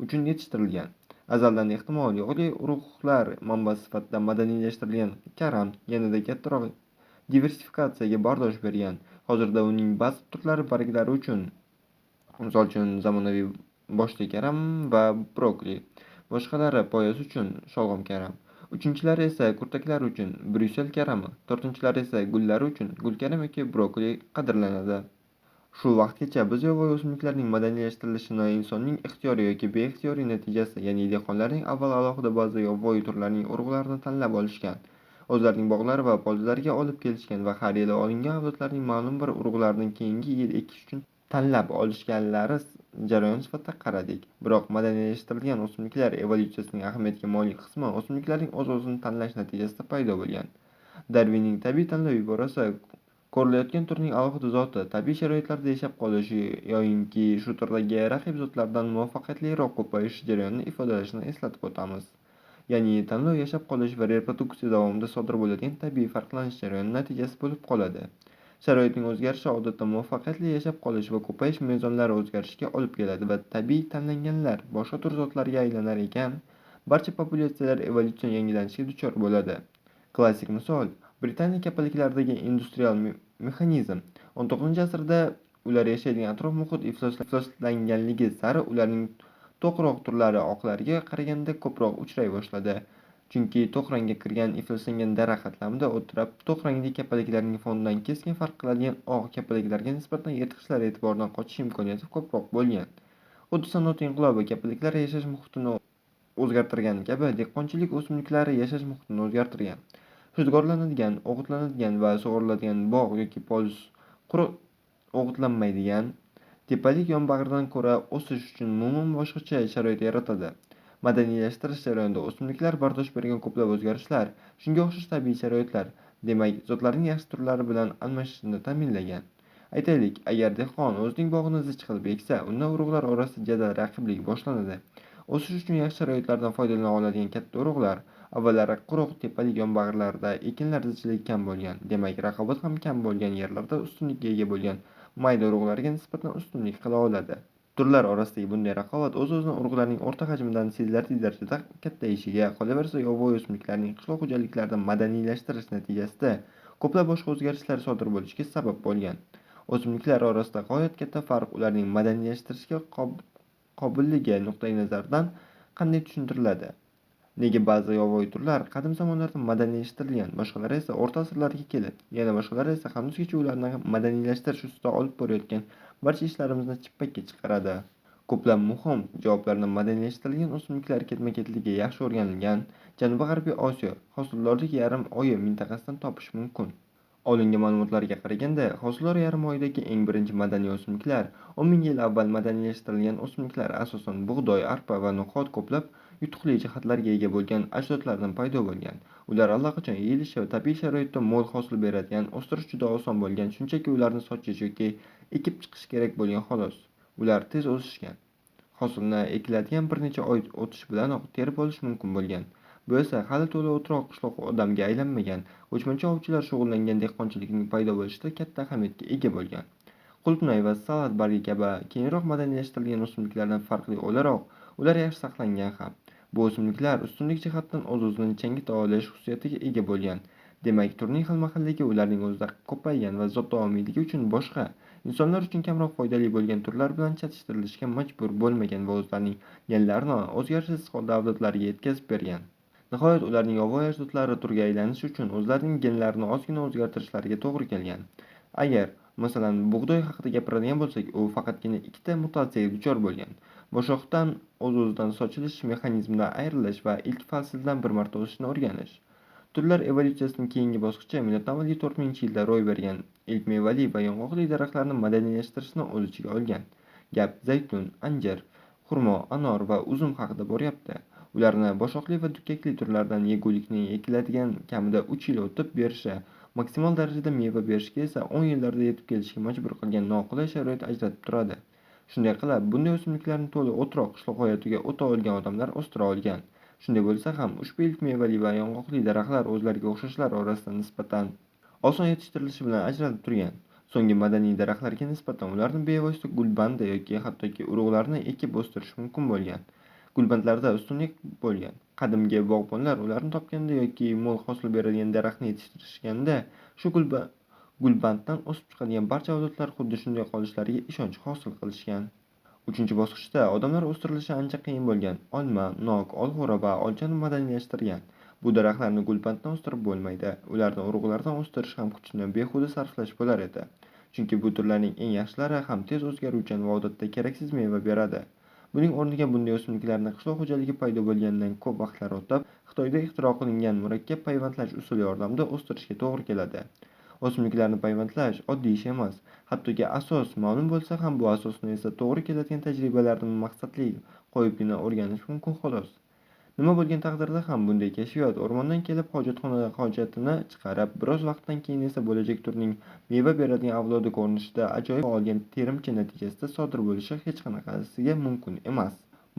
uchun yetishtirilgan. Azaldan ehtimol yog'li urug'lar manbasi sifatida madaniylashtirilgan karam yanada kattaroq diversifikatsiyaga bardosh bergan. Hozirda uning ba'zi turlari barglari uchun, misol uchun zamonaviy boshli karam va brokoli, boshqalari poyasi uchun sholg'om karam, uchinchilari esa kurtaklar uchun Bryussel karami, to'rtinchilari esa gullari uchun gulkaram yoki brokoli qadrlanadi. Shu vaqtgacha biz yovvoyi o'simliklarning madaniylashtirilishini insonning ixtiyoriy yoki beixtiyoriy natijasi, ya'ni dehqonlarning avval alohida ba'zi yovvoyi turlarning urug'larini tanlab olishgan, o'zlarining bog'lari va poldalariga olib kelishgan va har yili olingan avlodlarning ma'lum bir urug'larini keyingi yil ekish uchun tanlab olishganlari jarayoni sifatida qaradik. Biroq madaniylashtirilgan o'simliklar evolyutsiyasining ahamiyatga molik qismi o'simliklarning o'z-o'zini tanlash natijasida paydo bo'lgan. Darwinning tabiiy tanlov iborasi ko'rilayotgan turning alohida zoti, tabiiy sharoitlarda yashab qolishi yoyinki shu turdagi raqib zotlardan muvaffaqiyatliroq ko'payish jarayonini ifodalashini eslatib o'tamiz. Ya'ni tanlov yashab qolish va reproduksiya davomida sodir bo'ladigan tabiiy farqlanish jarayoni natijasi bo'lib qoladi. Sharoitning o'zgarishi odatda muvaffaqiyatli yashab qolish va ko'payish mezonlari o'zgarishiga olib keladi va tabiiy tanlanganlar boshqa tur zotlarga aylanar ekan, barcha populyatsiyalar evolyutsion yangilanishga duchor bo'ladi. Klassik misol Britaniya kapalliklaridagi industrial mexanizm. 19-asrda ular yashaydigan atrof muhit ifloslanganligi sari ularning to'qroq turlari oqlarga qaraganda ko'proq uchray boshladi. Chunki to'q rangga kirgan ifloslangan daraxt qatlamida o'tirib, to'q rangli kapalliklarning fonidan keskin farq qiladigan oq kapalliklarga nisbatan yirtqichlar e'tiboridan qochish imkoniyati ko'proq bo'lgan. Xuddi sanoat inqilobi kapalliklar yashash muhitini o'zgartirgani kabi, dehqonchilik o'simliklari yashash muhitini o'zgartirgan. Shudgorlanadigan, o'g'itlanadigan va sug'oriladigan bog' yoki poliz quruq o'g'itlanmaydigan tepalik yonbag'ridan ko'ra o'sish uchun umuman boshqacha sharoit yaratadi. Madaniylashtirish jarayonida o'simliklar bardosh bergan ko'plab o'zgarishlar, shunga o'xshash tabiiy sharoitlar, demak, zotlarning yaxshi turlari bilan almashishini ta'minlagan. Aytaylik, agar dehqon o'zining bog'ini zich qilib eksa, unda urug'lar orasida jadal raqiblik boshlanadi. O'sish uchun yaxshi sharoitlardan foydalana oladigan katta urug'lar avvallari quruq tepalik yonbag'irlarda ekinlar zichligi kam bo'lgan, demak raqobat ham kam bo'lgan yerlarda ustunlikka ega bo'lgan mayda urug'larga nisbatan ustunlik qila oladi. Turlar orasidagi bunday raqobat o'z-o'zidan urug'larning o'rta hajmidan sezilarli darajada kattayishiga, qolaversa yovvoyi o'simliklarning qishloq xo'jaliklarida madaniylashtirish natijasida ko'plab boshqa o'zgarishlar sodir bo'lishiga sabab bo'lgan. O'simliklar orasida g'oyat katta farq ularning madaniylashtirishga qobilligi nuqtai nazaridan qanday tushuntiriladi? Nega ba'zi yovvoyi turlar qadim zamonlarda madaniylashtirilgan, boshqalari esa o'rta asrlarga kelib, yana boshqalari esa hanuzgacha ularni madaniylashtirish ustida olib borayotgan barcha ishlarimizni chippakka chiqaradi? Ko'plab muhim javoblarni madaniylashtirilgan o'simliklar ketma-ketligi yaxshi o'rganilgan Janubi-g'arbiy Osiyo hosildorlik yarim oyi mintaqasidan topish mumkin. Olingan ma'lumotlarga qaraganda, hosillar yarim oyidagi eng birinchi madaniy o'simliklar 10 ming yil avval madaniylashtirilgan o'simliklar asosan bug'doy, arpa va no'xat ko'plab yutuqli jihatlarga ega bo'lgan ajdodlardan paydo bo'lgan. Ular allaqachon yeyilishi va tabiiy sharoitda mo'l hosil beradigan, o'stirish juda oson bo'lgan, shunchaki ularni sochish yoki ekib chiqish kerak bo'lgan xolos. Ular tez o'sishgan. Hosilni ekiladigan bir necha oy o'tish bilanoq terib olish mumkin bo'lgan. Bu esa hali to'la o'troq qishloq odamga aylanmagan, ko'chmanchi ovchilar shug'ullangan dehqonchilikning paydo bo'lishida katta ahamiyatga ega bo'lgan. Qulupnay va salat bargi kabi keyinroq madaniylashtirilgan o'simliklardan farqli o'laroq, ular yaxshi saqlangan ham. Bu o'simliklar ustunlik jihatdan o'z-o'zini changita olish xususiyatiga ega bo'lgan. Demak, turning xilma-xilligi ularning o'zida ko'paygan va zot davomiyligi uchun boshqa, insonlar uchun kamroq foydali bo'lgan turlar bilan chatishtirilishga majbur bo'lmagan va o'zlarining genlarini o'zgarishsiz holda avlodlariga yetkazib bergan. Nihoyat ularning yovvoyi ajdodlari turga aylanish uchun o'zlarining genlarini ozgina o'zgartirishlariga to'g'ri kelgan. Agar, masalan, bug'doy haqida gapiradigan bo'lsak, u faqatgina ikkita mutatsiyaga duchor bo'lgan. Boshoqdan o'z-o'zidan sochilish mexanizmidan ayrilish va ilk fasldan bir marta o'sishni o'rganish. Turlar evolyutsiyasining keyingi bosqichi miloddan avvalgi 4000-yilda ro'y bergan ilk mevali va yong'oqli daraxtlarni madaniylashtirishni o'z ichiga olgan. Gap zaytun, anjir, xurmo, anor va uzum haqida boryapti. Ularni boshoqli va dukkakli turlardan yegulikning ekiladigan kamida 3 yil o'tib berishi, maksimal darajada meva berishiga esa 10 yillarda yetib kelishga majbur qilgan noqulay sharoit ajratib turadi. Shunday qilib, bunday o'simliklarni to'la o'troq qishloq hayotiga o'ta olgan odamlar o'stira olgan. Shunday bo'lsa ham, ushbu ilk mevali va yong'oqli daraxtlar o'zlariga o'xshashlar orasida nisbatan oson yetishtirilishi bilan ajralib turgan. So'nggi madaniy daraxtlarga nisbatan ularni bevosita gulbanda yoki hattoki urug'larni ekib o'stirish mumkin bo'lgan. Gulbandlarda ustunlik bo'lgan. Qadimgi bog'bonlar ularni topganda yoki mo'l hosil beradigan daraxtni yetishtirishganda shu gulbanddan o'sib chiqadigan barcha avlodlar xuddi shunday qolishlariga ishonch hosil qilishgan. Uchinchi bosqichda odamlar o'stirilishi ancha qiyin bo'lgan. Olma, nok, olxo'ra va olchani madaniylashtirgan. Bu daraxtlarni gulbanddan o'stirib bo'lmaydi. Ularni urug'lardan o'stirish ham kuchni behuda sarflash bo'lar edi. Chunki bu turlarning eng yaxshilari ham tez o'zgaruvchan va odatda keraksiz meva beradi. Buning o'rniga bunday o'simliklarni qishloq xo'jaligi paydo bo'lganidan ko'p vaqtlar o'tib, Xitoyda ixtiro qilingan murakkab payvandlash usuli yordamida o'stirishga to'g'ri keladi. O'simliklarni payvandlash oddiy ish emas. Hattoki asos ma'lum bo'lsa ham bu asosni esa to'g'ri keladigan tajribalarni maqsadli qo'yibgina o'rganish mumkin xolos. Nima bo'lgan taqdirda ham bunday kashfiyot o'rmondan kelib hojatxonada hojatini chiqarib, biroz vaqtdan keyin esa bo'lajak turning meva beradigan avlodi ko'rinishida ajoyib olgan terimchi natijasida sodir bo'lishi hech qanaqasiga mumkin emas.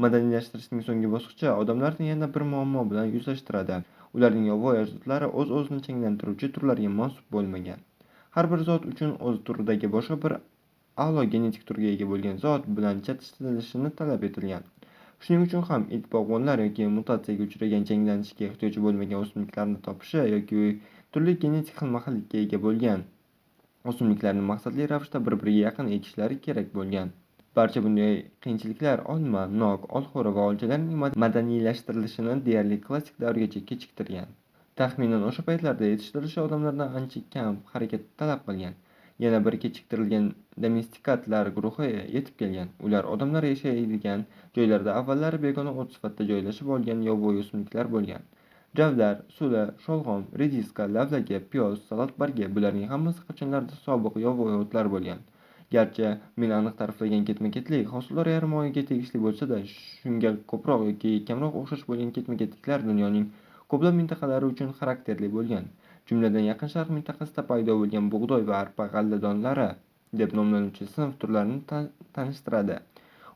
Madaniylashtirishning so'nggi bosqichi odamlarni yana bir muammo bilan yuzlashtiradi. Ularning yovvoyi ajdodlari o'z-o'zini changlantiruvchi turlarga mansub bo'lmagan. Har bir zot uchun o'z turidagi boshqa bir a'lo genetik turga ega bo'lgan zot bilan chatishtirilishini talab etilgan. Shuning uchun ham ilk bog'bonlar yoki mutatsiyaga uchragan changlanishga ehtiyoji bo'lmagan o'simliklarni topishi yoki turli genetik xilma-xillikka ega bo'lgan o'simliklarni maqsadli ravishda bir-biriga yaqin ekishlari kerak bo'lgan. Barcha bunday qiyinchiliklar olma, nok, olxo'ra va olchalarning madaniylashtirilishini deyarli klassik davrgacha kechiktirgan. Taxminan o'sha paytlarda yetishtirilishi odamlardan ancha kam harakat talab qilgan. Yana bir kechiktirilgan domestikatlar guruhi yetib kelgan. Ular odamlar yashaydigan joylarda avvallari begona o't sifatida joylashib olgan yovvoyi o'simliklar bo'lgan. Javdar, sula, sholg'om, rediska, lavlagi, piyoz, salat bargi bularning hammasi qachonlardir sobiq yovvoyi o'tlar bo'lgan. Garchi men aniq ta'riflagan ketma-ketlik hosildor yarim oyiga tegishli bo'lsa-da, shunga ko'proq yoki kamroq o'xshash bo'lgan ketma-ketliklar dunyoning ko'plab mintaqalari uchun xarakterli bo'lgan. Jumladan Yaqin Sharq mintaqasida paydo bo'lgan bug'doy va arpa g'alla donlari deb nomlanuvchi sinf turlarini tanishtiradi.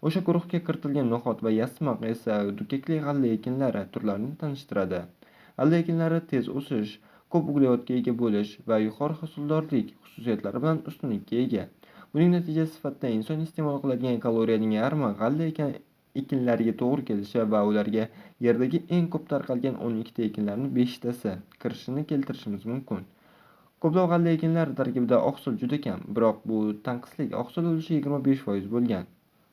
O'sha guruhga kiritilgan no'xat va yasmiq esa dukkakli g'alla ekinlari turlarini tanishtiradi. G'alla ekinlari tez o'sish, ko'p uglevodga ega bo'lish va yuqori hosildorlik xususiyatlari bilan ustunlikka ega. Buning natijasi sifatida inson iste'mol qiladigan kaloriyaning yarmi g'alla ekinlariga to'g'ri kelishi va ularga yerdagi eng ko'p tarqalgan 12 ta ekinlarning 5 tasi kirishini keltirishimiz mumkin. Ko'plab g'alla ekinlari tarkibida oqsil juda kam, biroq bu tanqislik oqsil ulushi 25% bo'lgan.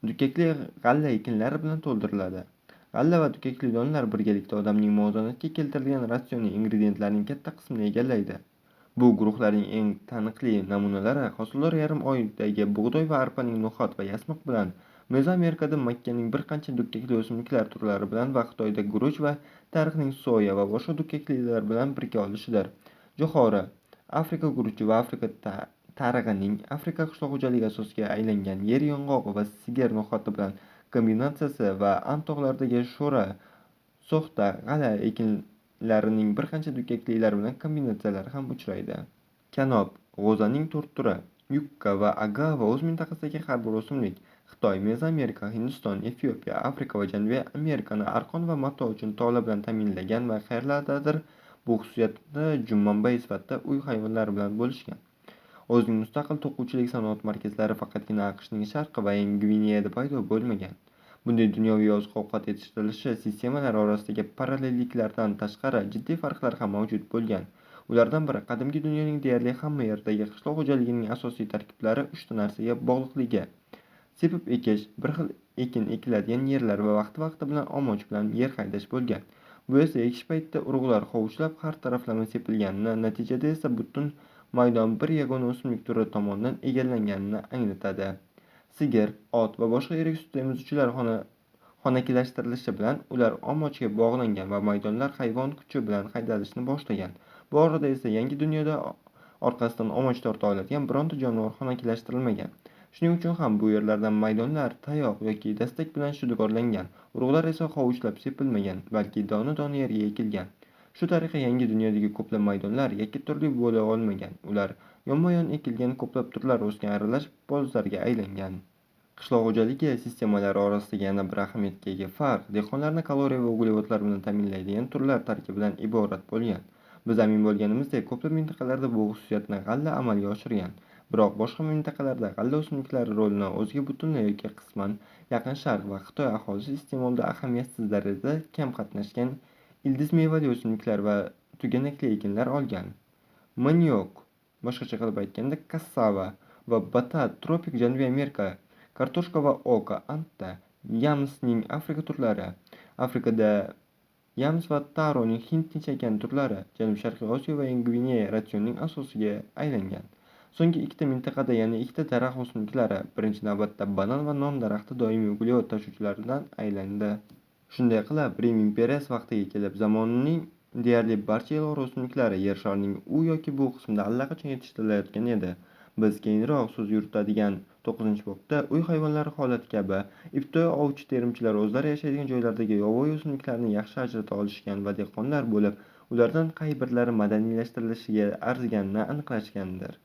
Dukkakli g'alla ekinlari bilan to'ldiriladi. G'alla va dukkakli donlar birgalikda odamning muvozanatga keltirilgan ratsionning ingredientlarining katta qismini egallaydi. Bu guruhlarning eng taniqli namunalari hosildor yarim oydagi bug'doy va arpaning no'xat va yasmiq bilan, Mezoamerikada makkaning bir qancha dukkakli o'simliklar turlari bilan va Xitoyda guruch va tarixining soya va boshqa dukkaklilar bilan birga olishidir. Jo'xori, Afrika guruchi va Afrika tarig'ining Afrika qishloq xo'jaligi asosiga aylangan yer yong'oqi va sigir no'xati bilan kombinatsiyasi va Ant tog'laridagi sho'ra, so'xta, g'alla ekinlarining bir qancha dukkaklilar bilan kombinatsiyalari ham uchraydi. Kanob, g'o'zaning 4 turi, yukka va agava o'z mintaqasidagi har bir o'simlik Xitoy, Mezoamerika, Hindiston, Efiopiya, Afrika va Janubiy Amerikani arqon va mato uchun tol bilan ta'minlagan va qayerlardadir bu xususiyatni jummanbay sifatida uy hayvonlari bilan bo'lishgan. O'zining mustaqil to'quvchilik sanoat markazlari faqatgina AQShning sharqi va Yangi Gvineyada paydo bo'lmagan. Bunday dunyoviy oziq-ovqat yetishtirilishi sistemalari orasidagi parallelliklardan tashqari jiddiy farqlar ham mavjud bo'lgan. Ulardan biri qadimgi dunyoning deyarli hamma yerdagi qishloq xo'jaligining asosiy tarkiblari 3 ta narsaga bog'liqligi. Sepib ekish, bir xil ekin ekiladigan yerlar va vaqti bilan omoch bilan yer haydash bo'lgan. Bu esa ekish paytida urug'lar hovuchlab har taraflama sepilganini, natijada esa butun maydon bir yagona o'simlik turi tomonidan egallanganini anglatadi. Sigir, ot va boshqa yirik sut emizuvchilar xonakilashtirilishi bilan ular omochga bog'langan va maydonlar hayvon kuchi bilan haydalishni boshlagan. Bu orada esa yangi dunyoda orqasidan omoch torta oladigan bironta jonivor xonakilashtirilmagan. Shuning uchun ham bu yerlardan maydonlar tayoq yoki dastak bilan shudgorlangan, urug'lar esa hovuchlab sepilmagan, balki dona-dona yerga ekilgan. Shu tariqa yangi dunyodagi ko'plab maydonlar yakka turli bo'la olmagan. Ular yonma-yon ekilgan ko'plab turlar o'sgan aralash bolzlarga aylangan. Qishloq xo'jaligi sistemalari orasidagi yana bir ahamiyatga ega farq dehqonlarni kaloriya va uglevodlar bilan ta'minlaydigan turlar tarkibidan iborat bo'lgan. Biz amin bo'lganimizdek, ko'plab mintaqalarda bu xususiyatni g'alla amalga oshirgan. Biroq boshqa mintaqalarda g'alla o'simliklari rolini o'ziga butunlay yoki qisman Yaqin Sharq va Xitoy aholisi iste'molida ahamiyatsiz darajada kam qatnashgan ildiz mevali o'simliklar va tuganakli ekinlar olgan. Maniok, boshqacha qilib aytganda kassava va batat tropik Janubiy Amerika, kartoshka va oka anta, yamsning Afrika turlari, Afrikada yams va taroning Hind Tinch okeani turlari, Janubi-Sharqiy Osiyo va Gvineya ratsionning asosiga aylangan. So'nggi ikkita mintaqada yana ikkita daraxt o'simliklari, birinchi navbatda banan va non daraxti doimiy uglevod tashuvchilaridan aylandi. Shunday qilib, Rim imperiyasi vaqtiga kelib, zamonining deyarli barcha ilg'or o'simliklari yer sharining u yoki bu qismida allaqachon yetishtirilayotgan edi. Biz keyinroq so'z yuritadigan 9-bobda uy hayvonlari holati kabi ibtidoiy ovchi terimchilar o'zlari yashaydigan joylardagi yovvoyi o'simliklarni yaxshi ajrata olishgan va dehqonlar bo'lib, ulardan qay birlari madaniylashtirilishi arziganini aniqlashgandir.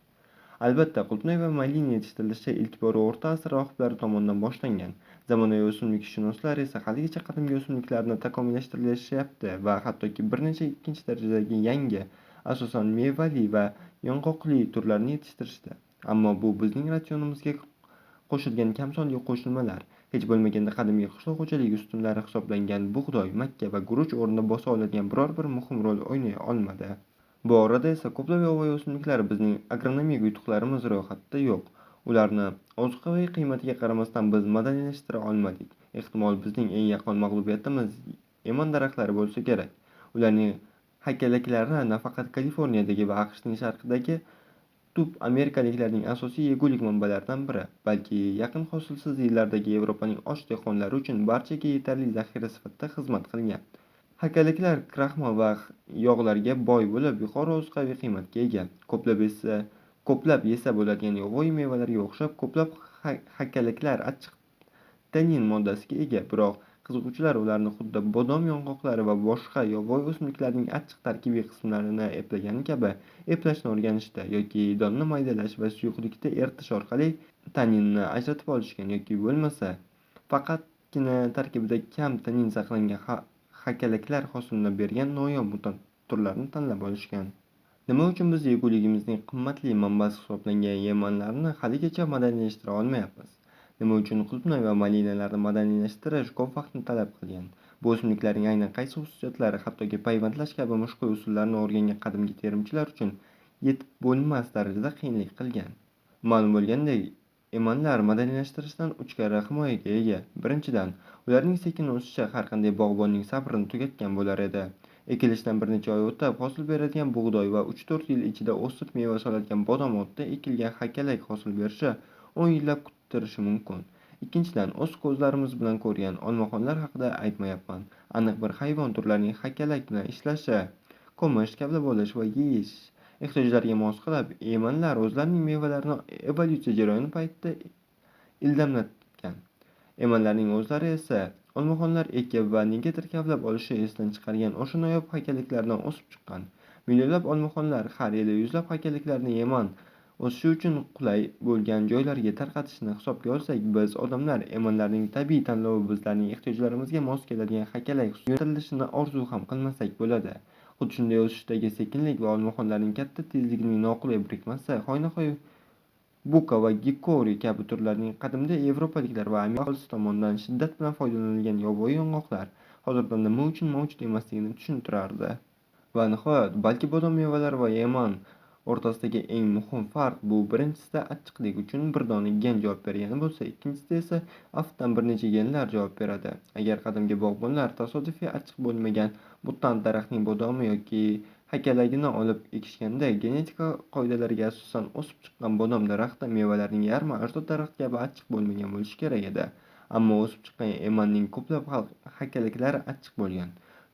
Albatta, qulupnay va malina yetishtirilishi ilk bora o'rta asr rohiblari tomonidan boshlangan. Zamonaviy o'simlikshunoslar esa haligacha qadimgi o'simliklarni takomillashtirilishyapti va hattoki bir necha ikkinchi darajadagi yangi, asosan mevali va yong'oqli turlarni yetishtirishdi. Ammo bu bizning ratsionimizga qo'shilgan kam sonli qo'shilmalar. Hech bo'lmaganda qadimgi qishloq xo'jaligi ustunlari hisoblangan bug'doy, makka va guruch o'rnida bosa oladigan biror bir muhim rol o'ynay olmadi. Bu orada esa ko'plab yovvoyi o'simliklar bizning agronomik yutuqlarimiz ro'yxatida yo'q. Ularni ozuqaviy qiymatiga qaramasdan biz madaniylashtira olmadik. Ehtimol bizning eng yaqin mag'lubiyatimiz emon daraxtlari bo'lsa kerak. Ularning haykalaklari nafaqat Kaliforniyadagi va AQShning sharqidagi tub amerikaliklarning asosiy yegulik manbalaridan biri, balki yaqin hosilsiz yillardagi Yevropaning och dehqonlari uchun barchaga yetarli zaxira sifatida xizmat qilgan. Hakalaklar kraxmal va yog'larga boy bo'lib, yuqori ozuqaviy qiymatga ega. Ko'plab yesa bo'ladigan yovvoyi mevalarga o'xshab, ko'plab hakalaklar achchiq tannin moddasiga ega. Biroq qiziquvchilar ularni xuddi bodom yong'oqlari va boshqa yovvoyi o'simliklarning achchiq tarkibiy qismlarini eplagani kabi eplashni o'rganishdi yoki donni maydalash va suyuqlikda eritish orqali tanninni ajratib olishgan yoki bo'lmasa faqatgina tarkibida kam tannin saqlangan hakalaklar hosilini bergan noyob mutant turlarni tanlab olishgan. Nima uchun biz yeguligimizning qimmatli manbasi hisoblangan yemanlarni haligacha madaniylashtira olmayapmiz? Nima uchun qulupnay va malinalarni madaniylashtirish ko'p vaqtni talab qilgan? Bu o'simliklarning aynan qaysi xususiyatlari hattoki payvandlash kabi mushkul usullarni o'rgangan qadimgi terimchilar uchun yetib bo'lmas darajada qiyinlik qilgan? Ma'lum bo'lgandek, emanlar madaniylashtirishdan 3 karra himoyaga ega. Birinchidan, ularning sekin o'sishi har qanday bog'bonning sabrini tugatgan bo'lar edi. Ekilishdan bir necha oy o'tib, hosil beradigan bug'doy va 3-4 yil ichida o'sib meva soladigan bodom otda ekilgan hakalak hosil berishi 10 yillab kutirishi mumkin. Ikkinchidan, o'z ko'zlarimiz bilan ko'rgan olmaxonlar haqida aytmayapman. Aniq bir hayvon turlarining hakalak bilan ishlashi, ko'mish, kavlab olish va yeyish ehtiyojlariga mos qilib, emanlar o'zlarining mevalarini evolyutsiya jarayoni paytida ildamlatgan. Emanlarning o'zlari esa olmaxonlar ekib va negadir kavlab olishi esdan chiqargan o'sha noyob hakalaklardan o'sib chiqqan. Millionlab olmaxonlar har yili yuzlab hakalaklarni eman o'sishi uchun qulay bo'lgan joylarga tarqatishni hisobga olsak, biz odamlar emanlarning tabiiy tanlovi bizlarning ehtiyojlarimizga mos keladigan hakalak yo'naltirilishini orzu ham qilmasak bo'ladi. Xuddi shunday o'sishdagi sekinlik va olmaxonlarning katta tezligining noqulay birikmasi hoynahoy buka va gikori kabi turlarning qadimda yevropaliklar va amerika aholisi tomonidan shiddat bilan foydalanilgan yovvoyi yong'oqlar hozirda nima uchun mavjud emasligini tushuntirardi. Va nihoyat, balki bodom mevalari va eman o'rtasidagi eng muhim farq bu birinchisida achchiqlik uchun bir dona gen javob bergani bo'lsa, ikkinchisida esa aftdan bir necha genlar javob beradi. Agar qadimgi bog'bonlar tasodifiy achchiq bo'lmagan mutant daraxtning bodomi yoki hakalagini olib ekishganda genetika qoidalariga asosan o'sib chiqqan bodom daraxti mevalarining yarmi ajdod daraxt kabi achchiq bo'lmagan bo'lishi kerak edi. Ammo o'sib chiqqan emanning ko'plab hakalaklari achchiq bo'lgan.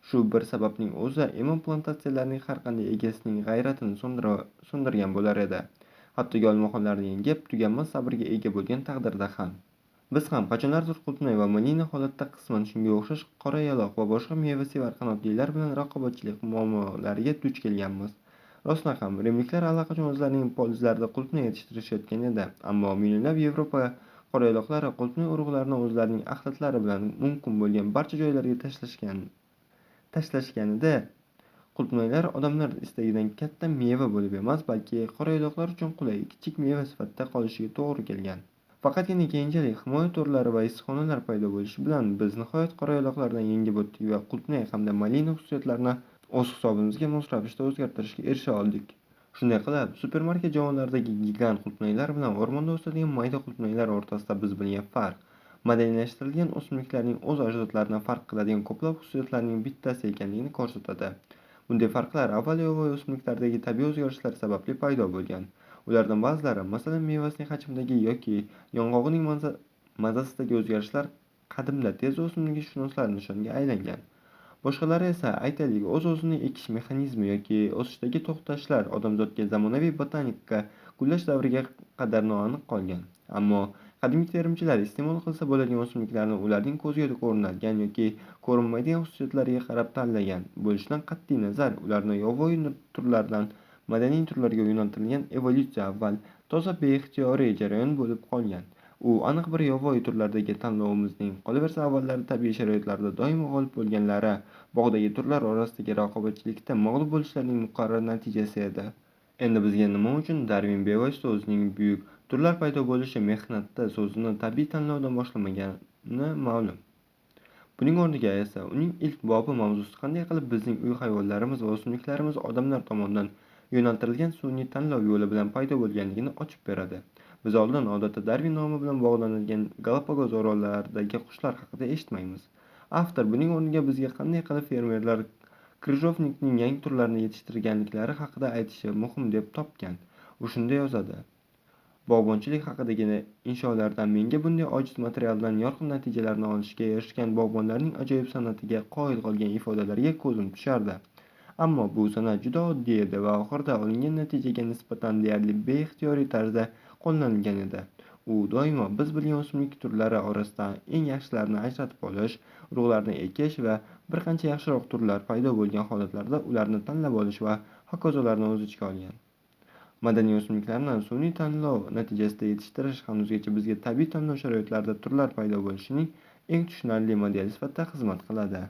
Shu bir sababning o'zi eman plantatsiyalarining har qanday egasining g'ayratini so'ndirgan bo'lar edi. Hattoki olmaxonlarni yengib, tuganmas sabrga ega bo'lgan taqdirda ham. Biz ham qachonlardir qulupnay va malina holatda qisman shunga o'xshash qora yaloq va boshqa meva-sevar qanotlilar bilan raqobatchilik muammolariga duch kelganmiz. Rostdan ham, rimliklar allaqachon o'zlarining polizlarida qulupnay yetishtirishayotgan edi, ammo millionlab Yevropa qora yaloqlari qulupnay urug'larini o'zlarining axlatlari bilan mumkin bo'lgan barcha joylarga tashlashganida Qulupnaylar odamlar istagidan katta meva bo'lib emas, balki qorayo'loqlar uchun qulay kichik meva sifatida qolishiga to'g'ri kelgan. Faqatgina keyinchalik himoya to'rlari va issiqxonalar paydo bo'lishi bilan biz nihoyat qorayo'loqlardan yengib o'tdik va qulupnay hamda malina xususiyatlarini o'z hisobimizga mos ravishda o'zgartirishga erisha oldik. Shunday qilib, supermarket javonlaridagi gigant qulupnaylar bilan o'rmonda o'sadigan mayda qulupnaylar o'rtasida biz bilgan farq madaniylashtirilgan o'simliklarning o'z ajdodlaridan farq qiladigan ko'plab xususiyatlarning bittasi ekanligini ko'rsatadi. Bunday farqlar avvalo yovvoyi o'simliklardagi tabiiy o'zgarishlar sababli paydo bo'lgan. Ulardan ba'zilari, masalan, mevasining hajmidagi yoki yong'og'ining mazasidagi o'zgarishlar qadimda tez o'simlikshunoslar nishoniga aylangan. Boshqalari esa, aytaylik, o'z-o'zini ekish mexanizmi yoki o'sishdagi to'xtashlar odamzodga zamonaviy botanika gullash davriga qadar noaniq qolgan. Ammo qadimgi terimchilar iste'mol qilsa bo'ladigan o'simliklarni ularning ko'zga ko'rinadigan yoki ko'rinmaydigan xususiyatlariga qarab tanlagan bo'lishidan qat'iy nazar, ularni yovvoyi turlardan madaniy turlarga yo'naltirilgan evolyutsiya avval toza beixtiyoriy jarayon bo'lib qolgan. U aniq bir yovvoyi turlardagi tanlovimizning, qolaversa avvallari tabiiy sharoitlarda doimo g'olib bo'lganlari bog'dagi turlar orasidagi raqobatchilikda mag'lub bo'lishlarining muqarrar natijasi edi. Endi bizga nima uchun Darvin bevosita o'zining buyuk turlar paydo bo'lishi mehnatda so'zini tabiiy tanlovdan boshlamagani ma'lum. Buning o'rniga esa uning ilk bobi mavzusi qanday qilib bizning uy hayvonlarimiz va o'simliklarimiz odamlar tomonidan yo'naltirilgan sun'iy tanlov yo'li bilan paydo bo'lganligini ochib beradi. Biz oldin odatda Darvin nomi bilan bog'lanadigan Galapagos orollaridagi qushlar haqida eshitmaymiz. Avtor buning o'rniga bizga qanday qilib fermerlar Krыжовникning yangi turlarini yetishtirganliklari haqida aytishi muhim deb topgan. U shunday yozadi: Bog'bonchilik haqidagi insholardan menga bunday ojiz materialdan yorqin natijalarni olishga erishgan bog'bonlarning ajoyib san'atiga qoyil qolgan ifodalarga ko'zim tushardi. Ammo bu san'at juda oddiy edi va oxirida olingan natijaga nisbatan deyarli beixtiyoriy tarzda qo'llanilgan edi. U doimo biz bilgan o'simlik turlari orasidan eng yaxshilarini ajratib olish, urug'larni ekish va bir qancha yaxshiroq turlar paydo bo'lgan holatlarda ularni tanlab olish va hokazolarni o'z ichiga olgan. Madaniy o'simliklarni sun'iy tanlov natijasida yetishtirish hanuzgacha bizga tabiiy tanlov sharoitlarida turlar paydo bo'lishining eng tushunarli modeli sifatida xizmat qiladi.